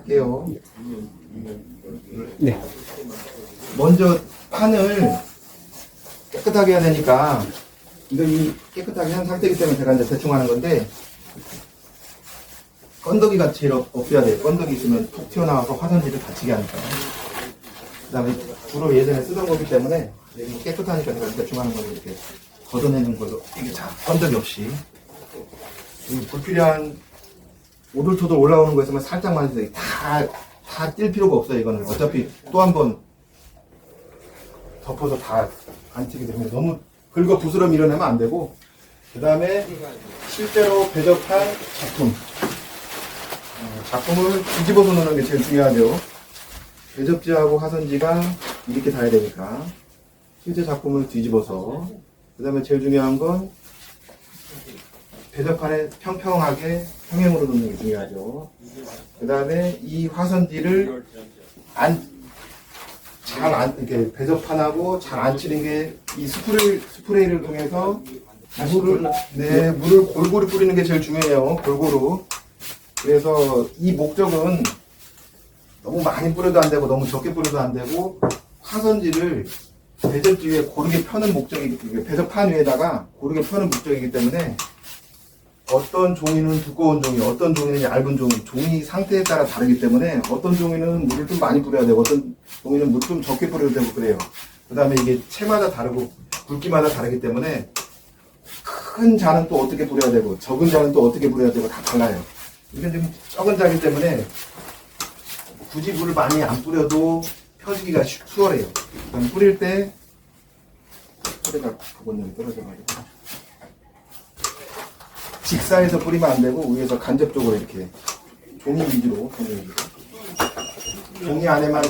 할게요. 네. 먼저 판을 깨끗하게 해야 되니까 이거 깨끗하게 한 상태이기 때문에 제가 이제 대충 하는 건데 건더기가 제일 없어야 돼요. 건더기 있으면 톡 튀어나와서 화선지를 다치게 하니까. 그 다음에 주로 예전에 쓰던 거기 때문에 깨끗하니까 제가 대충 하는 거를 이렇게 걷어내는 걸로 이게 자 건더기 없이 불필요한 오돌토돌 올라오는 거 있으면 살짝만 해서 다 뛸 필요가 없어요. 이거는 어차피 또 한 번 덮어서 다 안 튀게 되면 너무 긁어 부스러 밀어내면 안 되고, 그 다음에 실제로 배접한 작품을 뒤집어서 놓는 게 제일 중요하죠. 배접지하고 화선지가 이렇게 닿아야 되니까 실제 작품을 뒤집어서, 그 다음에 제일 중요한 건 배접판에 평평하게 평행으로 놓는 게 중요하죠. 그 다음에 이 화선지를 이렇게 배접판하고 잘 안 치는 게 이 스프레이를 통해서 물을 골고루 뿌리는 게 제일 중요해요. 골고루. 그래서 이 목적은 너무 많이 뿌려도 안 되고 너무 적게 뿌려도 안 되고, 화선지를 배접지 위에 고르게 펴는 배접판 위에다가 고르게 펴는 목적이기 때문에 어떤 종이는 두꺼운 종이, 어떤 종이는 얇은 종이 상태에 따라 다르기 때문에 어떤 종이는 물을 좀 많이 뿌려야 되고 어떤 종이는 물 좀 적게 뿌려도 되고 그래요. 그 다음에 이게 채마다 다르고 굵기마다 다르기 때문에 큰 잔은 또 어떻게 뿌려야 되고 적은 잔은 또 어떻게 뿌려야 되고 다 달라요. 이건 좀 적은 잔이기 때문에 굳이 물을 많이 안 뿌려도 펴지기가 수월해요. 그럼 뿌릴 때 소리가 부분이 떨어져가지고 직사에서 뿌리면 안 되고 위에서 간접적으로 이렇게 종이 위주로 종이 안에만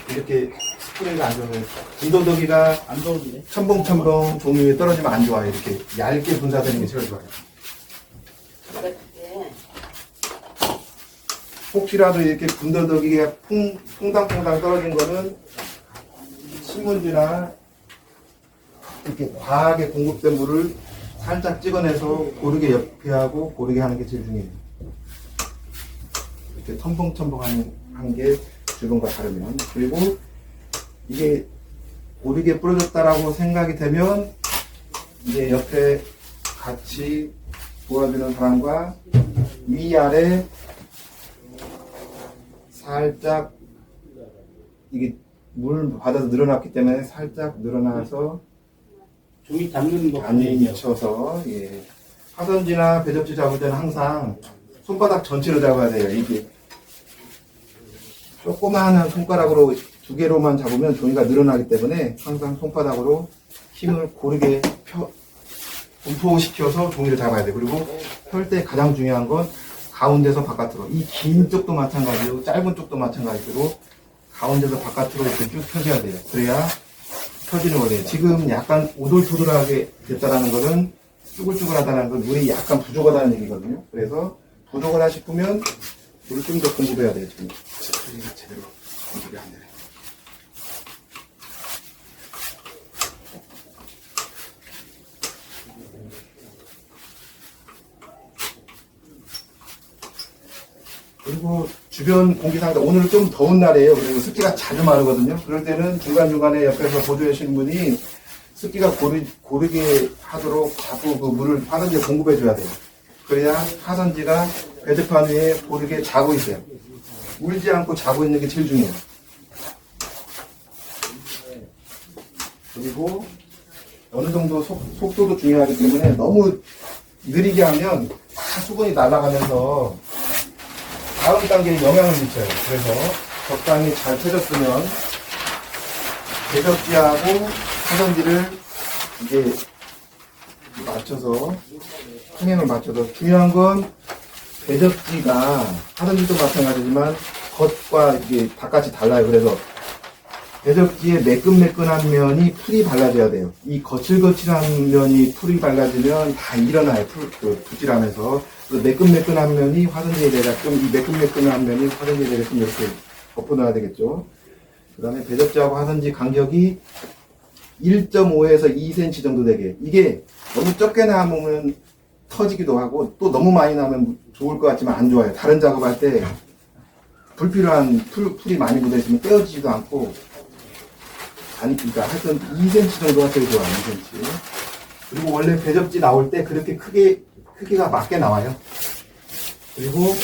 이렇게 스프레이가 안 좋아요. 군더더기가 첨벙첨벙 종이 위에 떨어지면 안 좋아요. 이렇게 얇게 분사되는 게 제일 좋아요. 혹시라도 이렇게 군더더기가 퐁당퐁당 떨어진 거는 신문지나 이렇게 과하게 공급된 물을 살짝 찍어내서 고르게 옆에하고 고르게 하는 게 제일 중요해요. 이렇게 첨벙첨벙한 게 주변과 다르면. 그리고 이게 고르게 뿌려졌다라고 생각이 되면 이제 옆에 같이 도와주는 사람과 위아래 살짝 이게 물 받아서 늘어났기 때문에 살짝 늘어나서 종이 담는 거 미쳐서 화선지나 배접지 잡을 때는 항상 손바닥 전체로 잡아야 돼요. 이게 조그마한 손가락으로 두 개로만 잡으면 종이가 늘어나기 때문에 항상 손바닥으로 힘을 고르게 분포시켜서 종이를 잡아야 돼요. 그리고 펼 때 가장 중요한 건 가운데서 바깥으로, 이 긴 쪽도 마찬가지고 짧은 쪽도 마찬가지로 가운데서 바깥으로 이렇게 쭉 펴줘야 돼요. 그래야 펴지는 거예요. 지금 약간 오돌토돌하게 됐다라는 것은 쭈글쭈글하다는 건 물이 약간 부족하다는 얘기거든요. 그래서 부족하다 싶으면 물을 좀 더 공급해야 돼요. 지금 스프레이가 제대로 공급이 안 되네. 그리고 주변 공기 상태, 오늘은 좀 더운 날이에요. 그리고 습기가 자주 마르거든요. 그럴 때는 중간중간에 옆에서 보조해 주시는 분이 습기가 고르게 하도록 자꾸 그 물을 화선지에 공급해 줘야 돼요. 그래야 화선지가 배접판 위에 고르게 자고 있어요. 울지 않고 자고 있는 게 제일 중요해요. 그리고 어느 정도 속도도 중요하기 때문에 너무 느리게 하면 다 수분이 날아가면서 다음 단계에 영향을 미쳐요. 그래서 적당히 잘 펴졌으면 배접지하고 화선지를 이제 맞춰서 평행을 맞춰서, 중요한 건 배접지가 화선지도 마찬가지지만 겉과 이게 바깥이 달라요. 그래서 배접지에 매끈매끈한 면이 풀이 발라져야 돼요. 이 거칠거칠한 면이 풀이 발라지면 다 일어나요. 붓질하면서. 그래서 매끈매끈한 면이 화선지에 대게끔, 이 매끈매끈한 면이 화선지에 대게끔 이렇게 덮어놔야 되겠죠. 그 다음에 배접지하고 화선지 간격이 1.5에서 2cm 정도 되게. 이게 너무 적게 나오면 터지기도 하고 또 너무 많이 나면 좋을 것 같지만 안 좋아요. 다른 작업할 때 불필요한 풀이 많이 묻어있으면 떼어지지도 않고, 아니, 그러니까 하여튼 2cm 정도가 제일 좋아요, 2cm. 그리고 원래 배접지 나올 때 그렇게 크기가 맞게 나와요. 그리고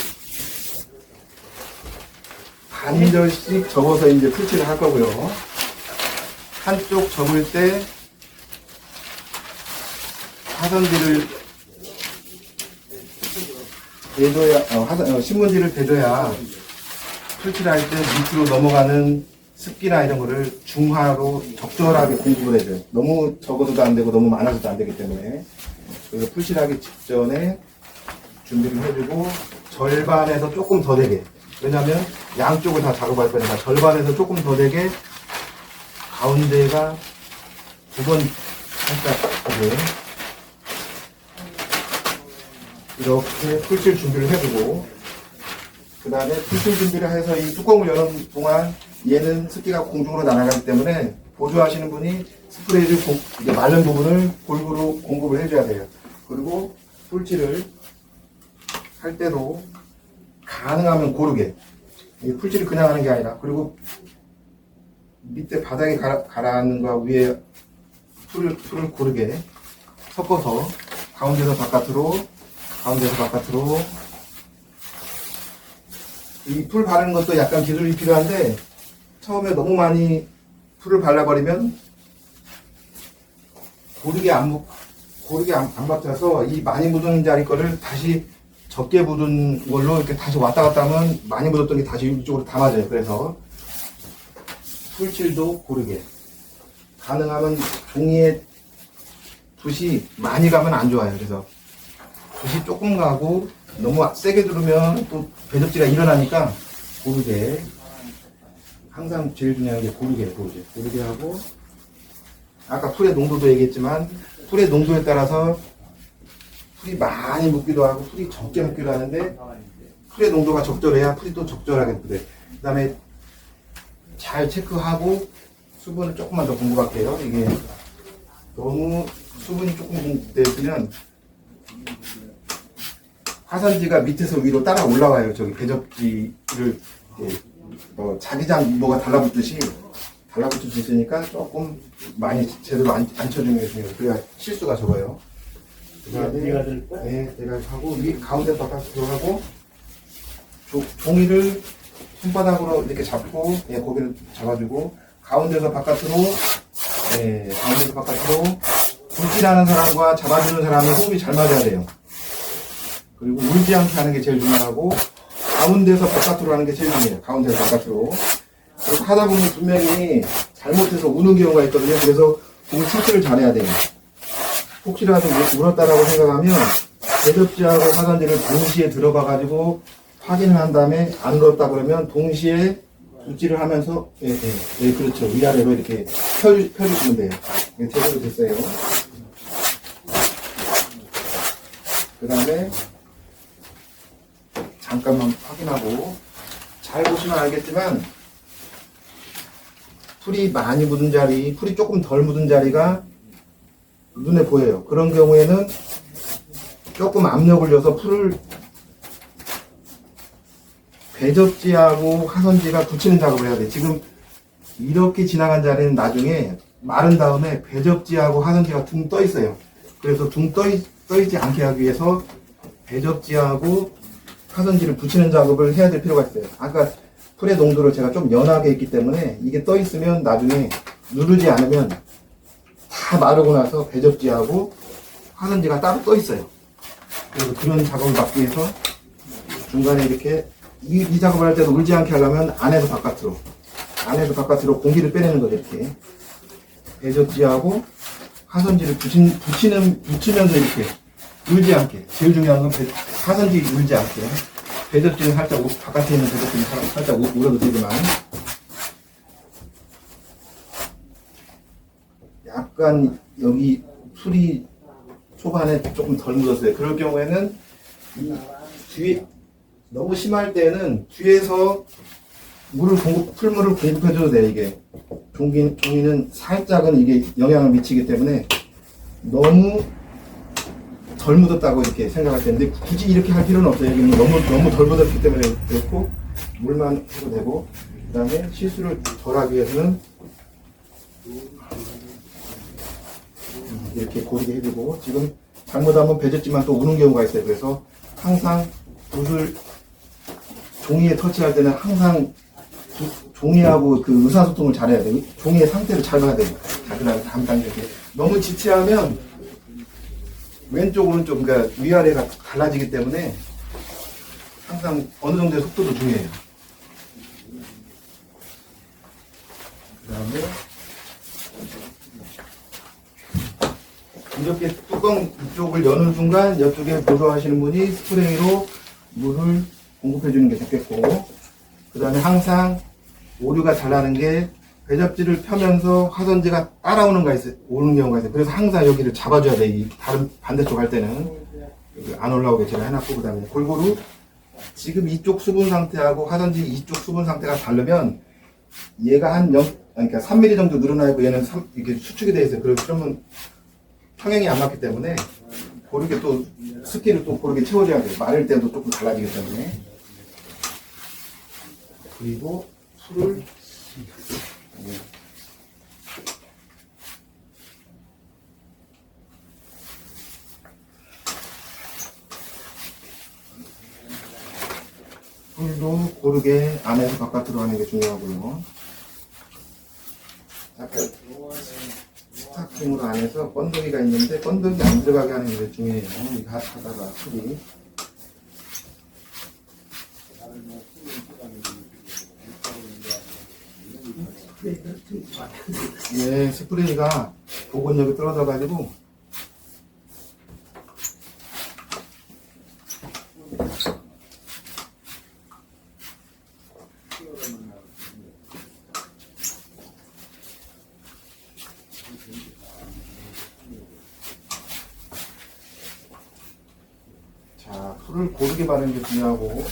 반절씩 접어서 이제 풀칠을 할 거고요. 한쪽 접을 때 화선지를 대줘야, 신문지를 대줘야 풀칠할 때 밑으로 넘어가는 습기나 이런 거를 중화로 적절하게 공급을 해줘요. 너무 적어도 안 되고 너무 많아서도 안 되기 때문에. 그래서 풀칠하기 직전에 준비를 해주고 절반에서 조금 더 되게. 왜냐면 양쪽을 다 작업할 거니까 절반에서 조금 더 되게 가운데가 2번 살짝 이렇게 풀칠 준비를 해주고 그 다음에 풀칠 준비를 해서 이 뚜껑을 여는 동안 얘는 습기가 공중으로 날아가기 때문에 보조하시는 분이 스프레이를 이제 마른 부분을 골고루 공급을 해줘야 돼요. 그리고 풀칠을 할 때도 가능하면 고르게 이 풀칠을 그냥 하는 게 아니라 그리고 밑에 바닥에 가라앉는 거와 위에 풀을 고르게 섞어서 가운데서 바깥으로 이 풀 바르는 것도 약간 기술이 필요한데 처음에 너무 많이 풀을 발라버리면 고르게 안 받쳐서 이 많이 묻은 자리 거를 다시 적게 묻은 걸로 이렇게 다시 왔다 갔다 하면 많이 묻었던 게 다시 이쪽으로 다 맞아요. 그래서 풀칠도 고르게 가능하면 종이에 붓이 많이 가면 안 좋아요. 그래서 붓이 조금 가고 너무 세게 두르면 또 배접지가 일어나니까 고르게 항상 제일 중요한 게 고르게 하고 아까 풀의 농도도 얘기했지만 풀의 농도에 따라서 풀이 많이 묻기도 하고 풀이 적게 묻기도 하는데 풀의 농도가 적절해야 풀이 또 적절하게 묻어요. 그 다음에 잘 체크하고 수분을 조금만 더 공급할게요. 이게 너무 수분이 조금 공급되면 화산지가 밑에서 위로 따라 올라와요. 저기 배접지를 자기장 뭐가 달라붙듯이 달라붙을 수 있으니까 조금 많이 제대로 안 쳐주는 게 중요해요. 그래야 실수가 적어요. 그 다음에 내가 하고 가운데 바깥으로 하고 종이를 손바닥으로 이렇게 잡고 고기를 잡아주고 가운데서 바깥으로 굴질하는 사람과 잡아주는 사람의 호흡이 잘 맞아야 돼요. 그리고 울지 않게 하는 게 제일 중요하고 가운데서 바깥으로 하는 게 제일 중요해요. 가운데서 바깥으로. 그래서 하다 보면 분명히 잘못해서 우는 경우가 있거든요. 그래서 공을 출제를 잘해야 돼요. 혹시라도 울었다라고 생각하면 배접지하고 화산지를 동시에 들어가가지고 확인을 한 다음에 안 울었다 그러면 동시에 붓질을 하면서 그렇죠. 위아래로 이렇게 펴주시면 돼요. 제대로 됐어요. 그 다음에 잠깐만 확인하고 잘 보시면 알겠지만 풀이 많이 묻은 자리, 풀이 조금 덜 묻은 자리가 눈에 보여요. 그런 경우에는 조금 압력을 줘서 풀을 배접지하고 화선지가 붙이는 작업을 해야 돼. 지금 이렇게 지나간 자리는 나중에 마른 다음에 배접지하고 화선지가 둥 떠 있어요. 그래서 둥 떠 있지 않게 하기 위해서 배접지하고 화선지를 붙이는 작업을 해야 될 필요가 있어요. 아까 풀의 농도를 제가 좀 연하게 했기 때문에 이게 떠 있으면 나중에 누르지 않으면 다 마르고 나서 배접지하고 화선지가 따로 떠 있어요. 그래서 그런 작업을 막기 위해서 중간에 이렇게 이 작업을 할 때도 울지 않게 하려면 안에서 바깥으로 공기를 빼내는 거죠. 이렇게 배접지하고 화선지를 붙이면서 이렇게 울지 않게. 제일 중요한 건 화선지 울지 않게. 배접지는 살짝 바깥에 있는 배접지는 살짝 울어도 되지만 약간 여기 풀이 초반에 조금 덜 묻었어요. 그럴 경우에는 이 뒤에 너무 심할 때는 뒤에서 풀물을 공급해줘도 돼. 이게 종이는 살짝은 이게 영향을 미치기 때문에 너무 덜 묻었다고 이렇게 생각할 텐데 굳이 이렇게 할 필요는 없어요. 여기는 너무 덜 묻었기 때문에 그렇고 물만 해도 되고, 그 다음에 실수를 덜하기 위해서는 이렇게 고르게 해주고, 지금 잘못하면 배졌지만 또 우는 경우가 있어요. 그래서 항상 붓을 종이에 터치할 때는 항상 종이하고 그 의사소통을 잘해야 돼요. 종이의 상태를 잘 봐야 돼요. 자, 그 다음에 다음 단계. 너무 지체하면 왼쪽, 오른쪽, 그러니까 위아래가 갈라지기 때문에 항상 어느 정도의 속도도 중요해요. 그 다음에 이렇게 뚜껑 이쪽을 여는 순간 이쪽에 보조하시는 분이 스프레이로 물을 공급해 주는 게 좋겠고, 그 다음에 항상 오류가 잘 나는 게 배접지를 펴면서 화선지가 따라오는 거 있어요. 오는 경우가 있어요. 그래서 항상 여기를 잡아줘야 돼. 이 다른 반대쪽 할 때는 여기 안 올라오게 제가 해놨고, 그 다음에 골고루 지금 이쪽 수분 상태하고 화선지 이쪽 수분 상태가 다르면 얘가 한 0, 그러니까 3mm 정도 늘어나 있고 얘는 이렇게 수축이 되어 있어요. 그러면 평행이 안 맞기 때문에 고르게 또 습기를 또 고르게 채워줘야 돼요. 마를 때도 조금 달라지기 때문에. 그리고 풀을 풀도 고르게 안에서 바깥으로 하는 게 중요하고요. 아까 스타킹으로 안에서 번더기가 있는데 번더기 안 들어가게 하는 게 중요해요. 이거 하다가 풀이 예, 스프레이가 보건력이 떨어져가지고 자, 풀을 고르게 바르는 게 중요하고,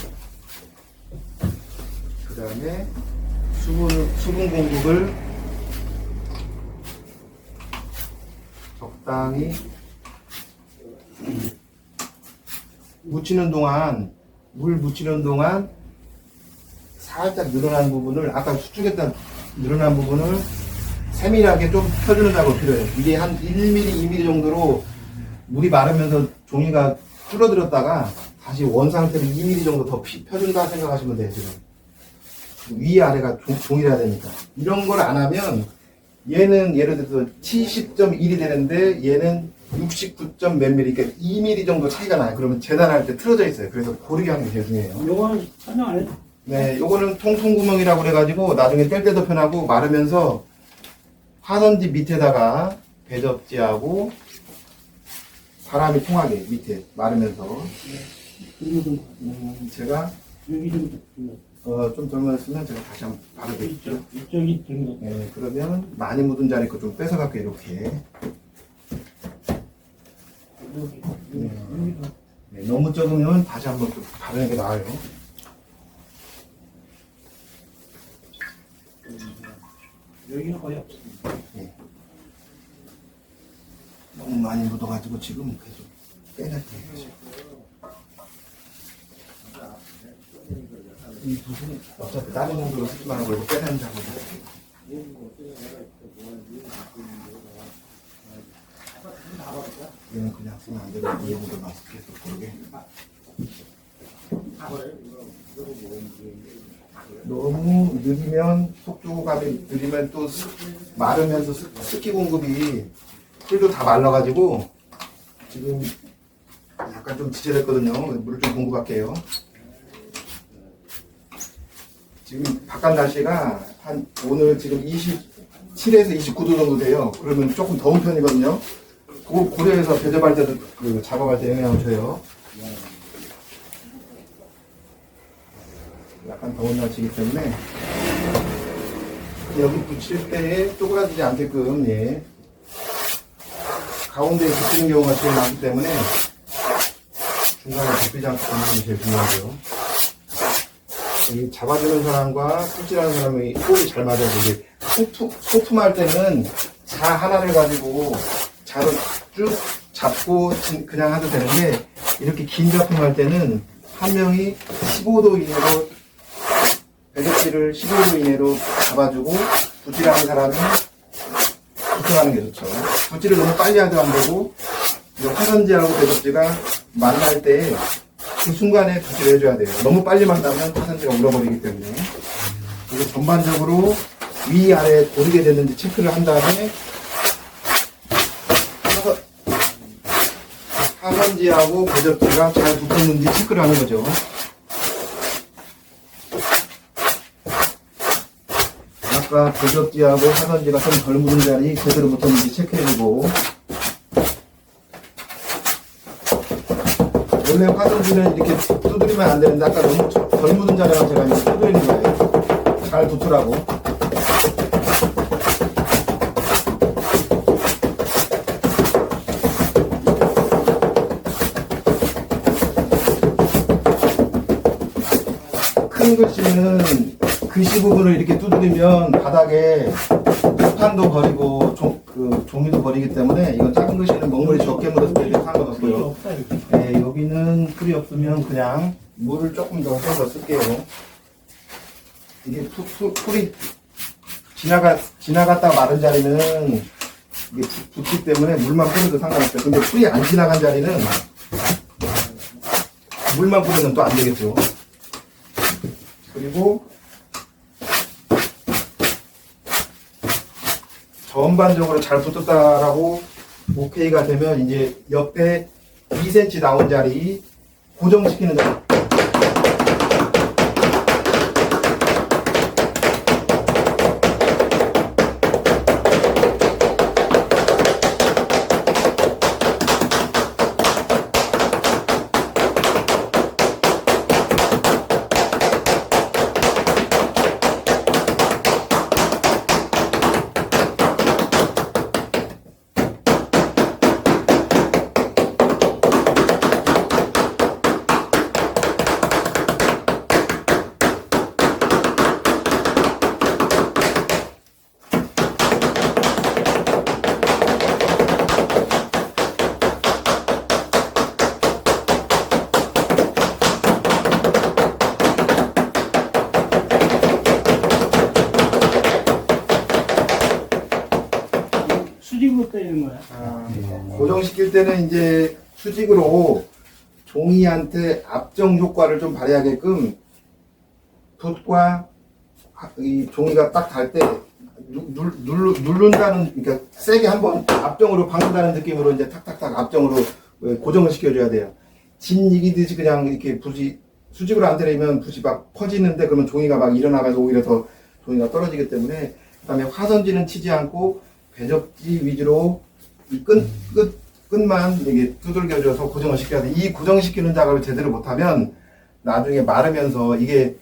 그 다음에 수분 공급을 적당히 묻히는 동안, 물 묻히는 동안 살짝 늘어난 부분을, 아까 수축했던 늘어난 부분을 세밀하게 좀 펴주는 작업이 필요해요. 이게 한 1mm, 2mm 정도로 물이 마르면서 종이가 줄어들었다가 다시 원 상태로 2mm 정도 더 펴준다 생각하시면 돼요. 지금 위아래가 동일해야 되니까. 이런 걸 안 하면 얘는 예를 들어서 70.1이 되는데 얘는 69. 몇 mm, 그러니까 2mm 정도 차이가 나요. 그러면 재단할 때 틀어져 있어요. 그래서 고르게 하는 게 제일 중요해요. 요거는 설명 안 해도. 네, 요거는 통통구멍이라고 그래가지고 나중에 뗄 때도 편하고, 마르면서 화선지 밑에다가 배접지하고 바람이 통하게 밑에 마르면서 제가 여기 좀 좀 젊었으면 제가 다시 한번 바르겠죠. 이쪽이 좀 네, 그러면 많이 묻은 자리 거 좀 뺏어갖고 이렇게. 네, 너무 적으면 다시 한번 또 바르는 게 나아요. 여기는 거의 없습니다. 네. 너무 많이 묻어가지고 지금 계속 빼낼게요. 이 부분은 어차피 다른 정도로 쓰지만 하고 이거 빼내는 작업을 할게요. 얘는 그냥 쓰면 안 되고 이 정도만 계속 고르게. 너무 느리면, 속도감이 느리면 또 마르면서 습기 공급이, 풀도 다 말라가지고 지금 약간 좀 지체됐거든요. 물을 좀 공급할게요. 지금 바깥 날씨가 한 오늘 지금 27에서 29도 정도 돼요. 그러면 조금 더운 편이거든요. 그걸 고려해서 배접할 때도 그 작업할 때 영향을 줘요. 약간 더운 날씨이기 때문에 여기 붙일 때에 쪼그라들지 않게끔, 예, 가운데에 붙이는 경우가 제일 많기 때문에 중간에 접히지 않고 붙이는 게 제일 중요하고요. 이 잡아주는 사람과 풀칠하는 사람이 호흡이 잘 맞아야 돼. 소품할 때는 자 하나를 가지고 자로 쭉 잡고 그냥 하도 되는데, 이렇게 긴 작품 할 때는 한 명이 15도 이내로 배접지를 15도 이내로 잡아주고 붓질하는 사람은 부팅하는 게 좋죠. 붓질을 너무 빨리 하도 안 되고 이 화선지하고 배접지가 만날 때 그 순간에 붓질을 해줘야 돼요. 너무 빨리 만나면 화선지가 울어버리기 때문에. 그래서 전반적으로 위아래 고르게 됐는지 체크를 한 다음에 화선지하고 배접지가 잘 붙었는지 체크를 하는 거죠. 아까 배접지하고 화선지가 좀 덜 묻은 자리 제대로 붙었는지 체크해주고, 원래 화선지는 이렇게 두드리면 안 되는데 아까 너무 덜 묻은 자리만 제가 이렇게 두드리는 거예요. 잘 붙으라고. 큰 글씨는 글씨 부분을 이렇게 두드리면 바닥에 판도 버리고 종이도 버리기 때문에 이건 작은 글씨는 먹물이 적게 묻었을 때 상관없고요. 없다, 이렇게. 네, 여기는 풀이 없으면 그냥 물을 조금 더 써서 쓸게요. 이게 풀이 지나갔다 마른 자리는 이게 붓기 때문에 물만 뿌려도 상관없어요. 근데 풀이 안 지나간 자리는 물만 뿌리면 또 안 되겠죠. 그리고 전반적으로 잘 붙었다라고 오케이가 되면 이제 옆에 2cm 나온 자리 고정시키는 자리. 수직으로 때리는 거야. 고정시킬 때는 이제 수직으로 종이한테 압정 효과를 좀 발휘하게끔 붓과 이 종이가 딱 닿을 때 누른다는, 그러니까 세게 한번 압정으로 박는다는 느낌으로 이제 탁탁탁 압정으로 고정을 시켜줘야 돼요. 진 이기듯이 그냥 이렇게 붓이 수직으로 안 때리면 붓이 막 퍼지는데 그러면 종이가 막 일어나면서 오히려 더 종이가 떨어지기 때문에. 그다음에 화선지는 치지 않고 배접지 위주로 이 끝만 이게 두들겨줘서 고정을 시켜야 돼. 이 고정시키는 작업을 제대로 못하면 나중에 마르면서, 이게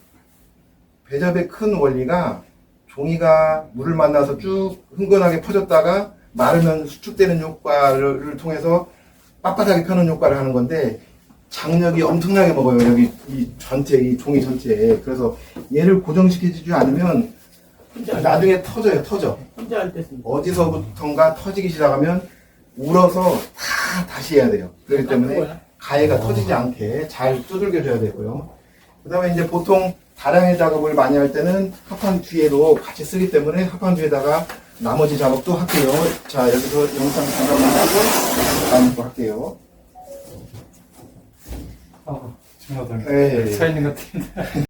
배접의 큰 원리가 종이가 물을 만나서 쭉 흥건하게 퍼졌다가 마르면 수축되는 효과를 통해서 빳빳하게 펴는 효과를 하는 건데, 장력이 엄청나게 먹어요. 여기 이 전체, 이 종이 전체에. 그래서 얘를 고정시키지 않으면 나중에 터져요. 터져. 혼자 할 때 쓰는 거. 어디서부턴가 터지기 시작하면 울어서 다시 해야 돼요. 그렇기 때문에 가해가 터지지 않게 잘 두들겨줘야 되고요. 그 다음에 이제 보통 다량의 작업을 많이 할 때는 합판 뒤에도 같이 쓰기 때문에 합판 뒤에다가 나머지 작업도 할게요. 자, 여기서 영상 잠깐만 하고 다음 거 할게요. 정말 네. 서 있는 것 같은데.